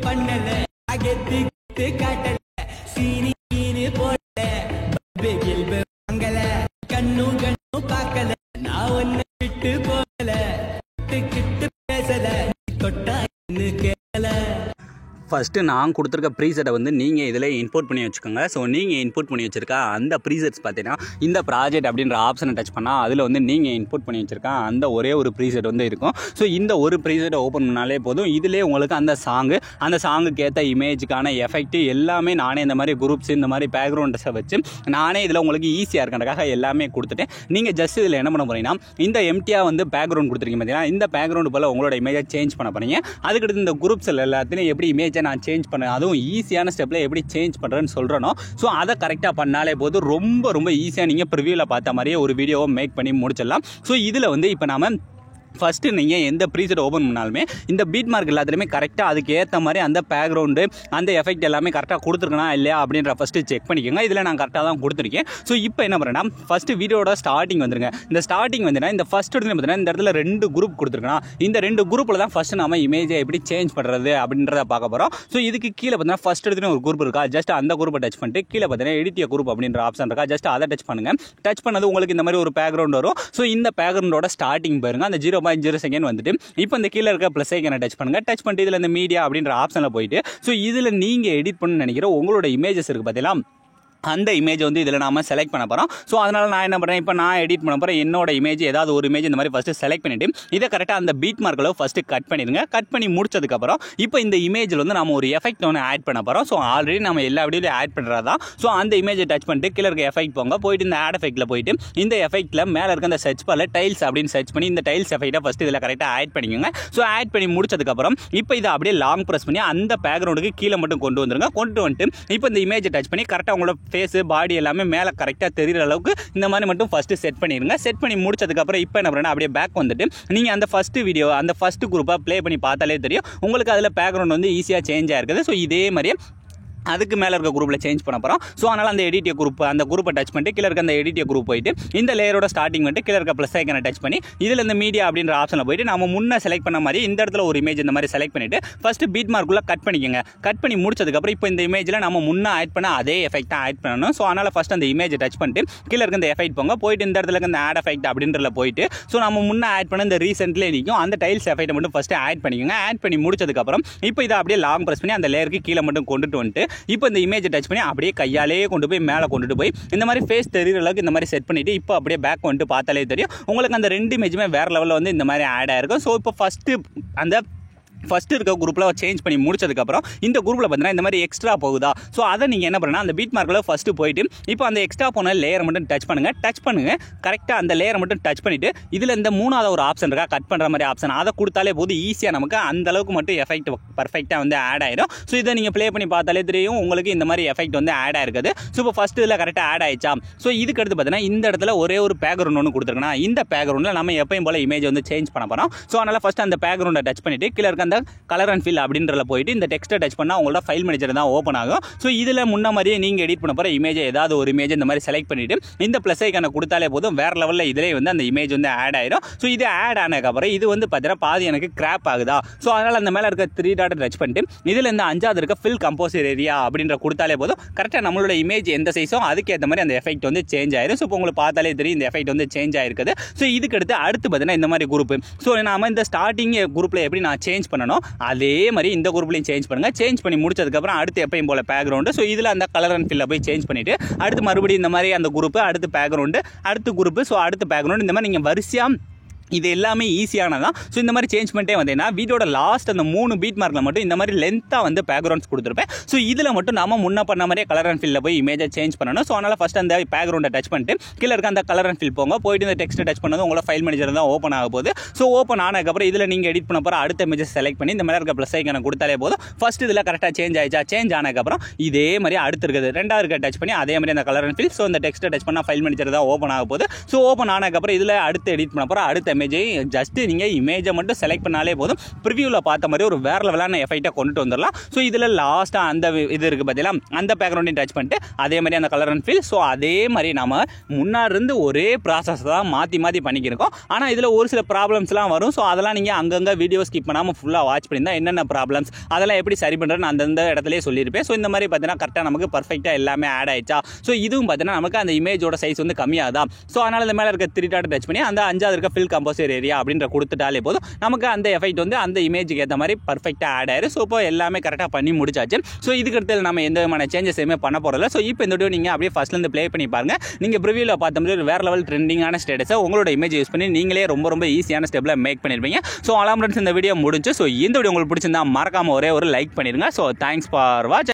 பண்ணல அகத்து காட்டல சீனி போடல வாங்கல கண்ணு பார்க்கல நான் ஒன்னு விட்டு போகல கிட்டு பேசல தொட்டா கேட்கல. ஃபஸ்ட்டு நான் கொடுத்துருக்க ப்ரீசெட்டை வந்து நீங்கள் இதில் இன்போர்ட் பண்ணி வச்சுக்கோங்க. ஸோ நீங்கள் இன்போர்ட் பண்ணி வச்சுருக்க அந்த ப்ரீசெட்ஸ் பார்த்தீங்கன்னா இந்த ப்ராஜெக்ட் அப்படின்ற ஆப்ஷனை டச் பண்ணால் அதில் வந்து நீங்கள் இன்போர்ட் பண்ணி வச்சுருக்க அந்த ஒரே ஒரு ப்ரீசெட் வந்து இருக்கும். ஸோ இந்த ஒரு ப்ரீசெட்டை ஓப்பன் பண்ணாலே போதும். இதிலே உங்களுக்கு அந்த சாங்குக்கு ஏற்ற இமேஜுக்கான எஃபெக்ட் எல்லாமே நானே இந்த மாதிரி குரூப்ஸ் இந்த மாதிரி பேக்ரவுண்ட்ஸை வச்சு நானே இதில் உங்களுக்கு ஈஸியாக இருக்கிறதுக்காக எல்லாமே கொடுத்துட்டேன். நீங்கள் ஜஸ்ட் இதில் என்ன பண்ண போகிறீங்கன்னா இந்த எம்டியாக வந்து பேக்ரவுண்ட் கொடுத்துருக்கீங்க பார்த்தீங்கன்னா இந்த பேக்ரவுண்டு போல் உங்களோட இமேஜை சேஞ்ச் பண்ண போகிறீங்க. அதுக்கடுத்து இந்த குரூப்ஸில் எல்லாத்தையும் எப்படி இமேஜை நான் சேஞ்ச் பண்ணேன், அதுவும் ஈஸியான ஸ்டெப்பில் எப்படி சேஞ்ச் பண்ணுறேன்னு சொல்கிறேனோ ஸோ அதை கரெக்டாக பண்ணாலே போதும். ரொம்ப ரொம்ப ஈஸியாக நீங்கள் ப்ரிவியூவில் பார்த்த மாதிரியே ஒரு வீடியோவை மேக் பண்ணி முடிச்சிடலாம். ஸோ இதில் வந்து இப்போ நாம் ஃபஸ்ட்டு நீங்கள் எந்த ப்ரீசெட் ஓப்பன் பண்ணாலுமே இந்த பீட் மார்க் எல்லாத்துலேயுமே கரெக்டாக அதுக்கு ஏற்ற மாதிரி அந்த பேக்ரவுண்டு அந்த எஃபெக்ட் எல்லாமே கரெக்டாக கொடுத்துருக்கனா இல்லையா அப்படின்ற ஃபஸ்ட்டு செக் பண்ணிக்கோங்க. இதில் நான் கரெக்டாக தான் கொடுத்துருக்கேன். ஸோ இப்போ என்ன பண்ணுறேன்னா ஃபஸ்ட்டு வீடியோட ஸ்டார்டிங் வந்துருங்க. இந்த ஸ்டார்டிங் வந்துன்னா இந்த ஃபஸ்ட் இடத்துல பார்த்தீங்கன்னா இந்த இடத்துல 2 குரூப் கொடுத்துருக்கேன். இந்த 2 குரூப்பில் தான் ஃபஸ்ட்டு நம்ம இமேஜை எப்படி சேஞ்ச் பண்ணுறது அப்படின்றத பார்க்க போகிறோம். ஸோ இதுக்கு கீழே பார்த்தீங்கன்னா ஃபஸ்ட் இடத்துல ஒரு குரூப் இருக்கா, ஜஸ்ட் அந்த குரூப்பை டச் பண்ணிட்டு கீழே பார்த்தீங்கன்னா எடிட்டிய குரூப் அப்படின்ற ஆப்ஷன் இருக்கா, ஜஸ்ட் அதை டச் பண்ணுங்கள். டச் பண்ணது உங்களுக்கு இந்த மாதிரி ஒரு பேக்ரவுண்ட் வரும். ஸோ இந்த பேக்ரவுண்டோட ஸ்டார்டிங் பாருங்க, அந்த 0.0 செகண்ட் வந்துட்டு இப்போ இந்த கீழே இருக்க ப்ளஸ் ஐக்கனை டச் பண்ணுங்க. டச் பண்ணிட்டு இதில் இந்த மீடியா அப்படின்ற ஆப்ஷனில் போயிட்டு ஸோ இதில் நீங்கள் எடிட் பண்ண நினைக்கிற உங்களோட இமேஜஸ் இருக்குது பார்த்தீங்களா, அந்த இமேஜ் வந்து இதில் நாம் செலக்ட் பண்ண போகிறோம். ஸோ அதனால் நான் என்ன பண்ணுறேன், இப்போ நான் எடிட் பண்ண போகிறேன் என்னோட இமேஜ், ஏதாவது ஒரு இமேஜ் இந்த மாதிரி ஃபஸ்ட்டு செலக்ட் பண்ணிவிட்டு இதை கரெக்டாக அந்த பீட் மார்க்கில் ஃபஸ்ட்டு கட் பண்ணிடுங்க. கட் பண்ணி முடிச்சதுக்கப்புறம் இப்போ இந்த இமேஜில் வந்து நம்ம ஒரு எஃபெக்ட் ஒன்று ஆட் பண்ண போகிறோம். ஸோ ஆல்ரெடி நம்ம எல்லா வீடியோலையும் ஆட் பண்ணுறது தான். ஸோ அந்த இமேஜை டச் பண்ணிட்டு கீழே இருக்க எஃபெக்ட் போயிட்டு இந்த ஆட் எஃபெக்ட்டில் போயிட்டு இந்த எஃபெக்ட்டில் மேலே இருக்க அந்த சர்ச் பாரில் டைல்ஸ் அப்படின்னு சர்ச் பண்ணி இந்த டைல்ஸ் எஃபெக்ட்டை ஃபஸ்ட்டு இதில் கரெக்டாக ஆட் பண்ணிக்கோங்க. ஸோ ஆட் பண்ணி முடிச்சதுக்கப்புறம் இப்போ இதை அப்படியே லாங் ப்ரெஸ் பண்ணி அந்த பேக்ரவுண்டுக்கு கீழே மட்டும் கொண்டு வந்துருங்க. கொண்டு வந்துட்டு இப்போ இந்த இமேஜை டச் பண்ணி கரெக்டாக உங்களோட ஃபேஸ் பாடி எல்லாமே மேலே கரெக்டாக தெரிகிற அளவுக்கு இந்த மாதிரி மட்டும் ஃபஸ்ட்டு செட் பண்ணிடுங்க. செட் பண்ணி முடிச்சதுக்கப்புறம் இப்போ என்ன பண்ணுறேன்னா அப்படியே பேக் வந்துட்டு நீங்கள் அந்த ஃபஸ்ட்டு வீடியோ அந்த ஃபஸ்ட்டு குரூப்பாக ப்ளே பண்ணி பார்த்தாலே தெரியும் உங்களுக்கு அதில் பேக்ரவுண்ட் வந்து ஈஸியாக சேஞ்ச் ஆகிருக்குது. ஸோ இதே மாதிரியே அதுக்கு மேலே இருக்க குரூப்பில் சேஞ்ச் பண்ண போகிறோம். ஸோ அதனால் அந்த எடிட்டிய குரூப் அந்த குரூப்பை டச் பண்ணிட்டு கீழே இருக்க அந்த எடிட்டிய குரூப் போயிட்டு இந்த லேயரோட ஸ்டார்டிங் பண்ணிட்டு கீழே இருக்க ப்ளஸ் ஐக்கனை டச் பண்ணி இதில் இந்த மீடியா அப்படின்ற ஆப்ஷனில் போயிட்டு நம்ம முன்னே செலக்ட் பண்ண மாதிரி இந்த இடத்துல ஒரு இமேஜ் இந்த மாதிரி செலக்ட் பண்ணிவிட்டு ஃபஸ்ட்டு பீட் மார்க்குள்ளே கட் பண்ணிக்கோங்க. கட் பண்ணி முடிச்சதுக்கப்புறம் இப்போ இந்த இமேஜில் நம்ம முன்னே ஆட் பண்ண அதே எஃபெக்டாக ஆட் பண்ணணும். ஸோ அதனால் ஃபஸ்ட் அந்த இமேஜை டச் பண்ணிட்டு கீழே இருக்க இந்த எஃபெக்ட் போயிட்டு இந்த இடத்துல இருக்க இந்த ஆட் எஃபெக்ட் அப்படின்றத போயிட்டு ஸோ நம்ம முன்னே ஆட் பண்ண இந்த ரீசென்ட்லேயே நிற்கும் அந்த டைல்ஸ் எஃபெக்ட்டை மட்டும் ஃபஸ்ட்டு ஆட் பண்ணிக்கோங்க. ஆட் பண்ணி முடிச்சதுக்கப்புறம் இப்போ இதை அப்படியே லாங் ப்ரெஸ் பண்ணி அந்த லேயருக்கு கீழே மட்டும் கொண்டுட்டு வந்துட்டு இப்போ இந்த இமேஜ் டச் பண்ணி அப்படியே கையாலே கொண்டு போய் மேலே கொண்டுட்டு போய் இந்த மாதிரி ஃபேஸ் தெரிகிற அளவுக்கு இந்த மாதிரி செட் பண்ணிவிட்டு இப்போ அப்படியே பேக் வந்துட்டு பார்த்தாலே தெரியும் உங்களுக்கு அந்த 2 இமேஜுமே வேறு லெவலில் வந்து இந்த மாதிரி ஆட் ஆகிருக்கும். ஸோ இப்போ ஃபஸ்ட்டு இருக்க குரூப்பில் சேஞ்ச் பண்ணி முடிச்சதுக்கப்புறம் இந்த குரூப்பில் பார்த்தீங்கன்னா இந்த மாதிரி எக்ஸ்ட்ரா போகுதா, ஸோ அதை நீங்கள் என்ன பண்ணுன்னா அந்த பீட் மார்க்கில் ஃபஸ்ட்டு போயிட்டு இப்போ அந்த எக்ஸ்ட்ரா போன லேயரை மட்டும் டச் பண்ணுங்கள். கரெக்டாக அந்த லேயரை மட்டும் டச் பண்ணிவிட்டு இதில் இந்த 3வது ஒரு ஆப்ஷன் இருக்கா, கட் பண்ணுற மாதிரி ஆப்ஷன், அதை கொடுத்தாலே போது ஈஸியாக நமக்கு அந்த அளவுக்கு மட்டும் எஃபெக்ட் பர்ஃபெக்டாக வந்து ஆட் ஆகிடும். ஸோ இதை நீங்கள் ப்ளே பண்ணி பார்த்தாலே தெரியும் உங்களுக்கு இந்த மாதிரி எஃபெக்ட் வந்து ஆட் ஆகிருக்குது. ஸோ இப்போ ஃபஸ்ட்டு இதில் கரெக்டாக ஆட் ஆயிடுச்சா. ஸோ இதுக்கு அடுத்து பார்த்தீங்கன்னா இந்த இடத்துல ஒரே ஒரு பேக்ரவுண்ட் ஒன்று கொடுத்துருக்கேன்னா இந்த பேக்ரவுண்டில் நம்ம எப்பயும் போல் இமேஜ் வந்து சேஞ்ச் பண்ண போகிறோம். ஸோ அதனால் ஃபஸ்ட்டு அந்த பேக்ரவுண்டை டச் பண்ணிவிட்டு கீழே இருக்க அந்த கலர் அண்ட் ஃபில் அப்படின்றத போயிட்டு இந்த டெக்ஸ்ட்டை டச் பண்ணால் உங்களோட ஃபைல் மேனேஜர் தான் ஓப்பன் ஆகும். ஸோ இதில் முன்ன மாதிரியே நீங்கள் எடிட் பண்ண போகிற இமேஜை ஏதாவது ஒரு இமேஜ் இந்த மாதிரி செலக்ட் பண்ணிவிட்டு இந்த ப்ளஸ் ஐக்கானை கொடுத்தாலே போதும் வேறு லெவலில் இதிலே வந்து அந்த இமேஜ் வந்து ஆட் ஆயிடும். ஸோ இது ஆட் ஆனதுக்கப்புறம் இது வந்து பார்த்தீங்கன்னா பாதி எனக்கு கிராப் ஆகுதா. ஸோ அதனால் அந்த மேலே இருக்க 3 டாட்டை டச் பண்ணிட்டு இதில் இந்த 5வது இருக்க ஃபில் கம்போசர் ஏரியா அப்படின்ற கொடுத்தாலே போதும் கரெக்டாக நம்மளோட இமேஜ் எந்த சைஸோ அதுக்கேற்ற மாதிரி அந்த எஃபெக்ட் வந்து சேஞ்ச் ஆயிடும். ஸோ இப்போ உங்களுக்கு பார்த்தாலே தெரியும் இந்த எஃபெக்ட் வந்து சேஞ்ச் ஆயிருக்குது. ஸோ இதுக்கு அடுத்து பார்த்தீங்கன்னா இந்த மாதிரி குரூப். ஸோ நாம இந்த ஸ்டார்டிங் குரூப்பில் எப்படி நான் சேஞ்ச் பண்ணணும் அதே மாதிரி இந்த குரூப்லையும் சேஞ்ச் பண்ணுங்கள். சேஞ்ச் பண்ணி முடிச்சதுக்கப்புறம் அடுத்து எப்பயும் போல் பேக்ரவுண்டு. ஸோ இதில் அந்த கலர் அண்ட் ஃபில்லை போய் சேஞ்ச் பண்ணிவிட்டு அடுத்து மறுபடியும் இந்த மாதிரி அந்த குரூப்பு அடுத்து பேக்ரவுண்டு அடுத்து குரூப்பு ஸோ அடுத்து பேக்ரவுண்டு இந்த மாதிரி நீங்கள் வரிசையாக இது எல்லாமே ஈஸியானதான். ஸோ இந்த மாதிரி சேஞ்ச் பண்ணிட்டே வந்தேன்னா வீடியோட லாஸ்ட் அந்த 3 பீட் மார்க்கில் மட்டும் இந்த மாதிரி லென்த்தாக வந்து பேக்ரவுண்ட்ஸ் கொடுத்துருப்பேன். ஸோ இதில் மட்டும் நம்ம முன்ன பண்ண மாதிரியே கலர் அண்ட் ஃபில்ல போய் இமேஜை சேஞ்ச் பண்ணணும். ஸோ அதனால் ஃபஸ்ட் அந்த பேக்ரவுண்டை டச் பண்ணிட்டு கீழே இருக்க அந்த கலர் அண்ட் ஃபில் போயிட்டு இந்த டெக்ஸ்ட்டை டச் பண்ணது உங்களோட ஃபைல் மேனேஜர் தான் ஓப்பன் ஆக போகுது. ஸோ ஓப்பன் ஆனதுக்கப்புறம் இதில் நீங்கள் எடிட் பண்ண போகிற அடுத்த இமேஜஸ் செலக்ட் பண்ணி இந்த மாதிரி இருக்க ப்ளஸ் ஐக்கானை கொடுத்தாலே போதும். ஃபஸ்ட் இதில் கரெக்டாக சேஞ்ச் ஆயிடுச்சா. சேஞ்ச் ஆனதுக்கப்புறம் இதே மாதிரி அடுத்து இருக்குது 2வது இருக்க டச் பண்ணி அதே மாதிரி அந்த கலர் அண்ட் ஃபில். ஸோ இந்த டெக்ஸ்ட்டை டச் பண்ணால் ஃபைல் மேனேஜர் தான் ஓப்பன் ஆக போகுது. ஸோ ஓப்பன் ஆனதுக்கப்புறம் இதில் அடுத்து எடிட் பண்ண போகிற அடுத்த இமேஜையும் ஜஸ்ட்டு நீங்கள் இமேஜை மட்டும் செலக்ட் பண்ணாலே போதும், ப்ரிவியூவில் பார்த்த மாதிரி ஒரு வேறு லெவலான எஃபெக்டாக கொண்டுட்டு வந்துடலாம். ஸோ இதில் லாஸ்ட்டாக அந்த இது இருக்குது பார்த்தீங்களா, அந்த பேக்ரவுண்டையும் டச் பண்ணிட்டு அதே மாதிரி அந்த கலர் அண்ட் ஃபீல். ஸோ அதே மாதிரி நம்ம முன்னாடி இருந்து ஒரே ப்ராசஸ் தான் மாற்றி பண்ணிக்கிருக்கோம். ஆனால் இதில் ஒரு சில ப்ராப்ளம்ஸ்லாம் வரும். ஸோ அதெல்லாம் நீங்கள் அங்கங்கே வீடியோ ஸ்கிப் பண்ணாமல் ஃபுல்லாக வாட்ச் பண்ணியிருந்தால் என்னென்ன ப்ராப்ளம்ஸ் அதெல்லாம் எப்படி சரி பண்ணுறேன்னு அந்தந்த இடத்துலேயே சொல்லியிருப்பேன். ஸோ இந்த மாதிரி பார்த்தீங்கன்னா கரெக்டாக நமக்கு பர்ஃபெக்டாக எல்லாமே ஆட் ஆயிடுச்சா. ஸோ இதுவும் பார்த்தீங்கன்னா நமக்கு அந்த இமேஜோட சைஸ் வந்து கம்மியாகுதா. ஸோ அதனால் இந்த மேலே இருக்க 3 டாட் டச் பண்ணி அந்த 5வது இருக்க ஃபில் கம்போசர் ஏரியா அப்படின்ற கொடுத்துட்டாலே போதும், நமக்கு அந்த எஃபெக்ட் வந்து அந்த இமேஜுக்கு ஏற்ற மாதிரி பர்ஃபெக்டாக ஆட் ஆயிரு. ஸோ இப்போ எல்லாமே கரெக்டாக பண்ணி முடிச்சாச்சு. ஸோ இதுக்கு அடுத்து நம்ம எந்த விதமான சேஞ்சஸ் எதுவுமே பண்ண போகிறதில்ல. ஸோ இப்போ இந்த வீடியோ நீங்கள் அப்படியே ஃபஸ்ட்லேருந்து ப்ளே பண்ணி பாருங்க. நீங்கள் ப்ரிவியூவில் பார்த்த மாதிரி ஒரு வேறு லெவல் ட்ரெண்டிங்கான ஸ்டேட்டஸை உங்களோட இமேஜ் யூஸ் பண்ணி நீங்களே ரொம்ப ஈஸியான ஸ்டெப்பில் மேக் பண்ணியிருப்பீங்க. ஸோ அலாம் ஃப்ரெண்ட்ஸ், இந்த வீடியோ முடிஞ்சு. ஸோ இந்த வீடியோ உங்களுக்கு பிடிச்சிருந்தா மறக்காம ஒரே ஒரு லைக் பண்ணிடுங்க. So thanks for watch.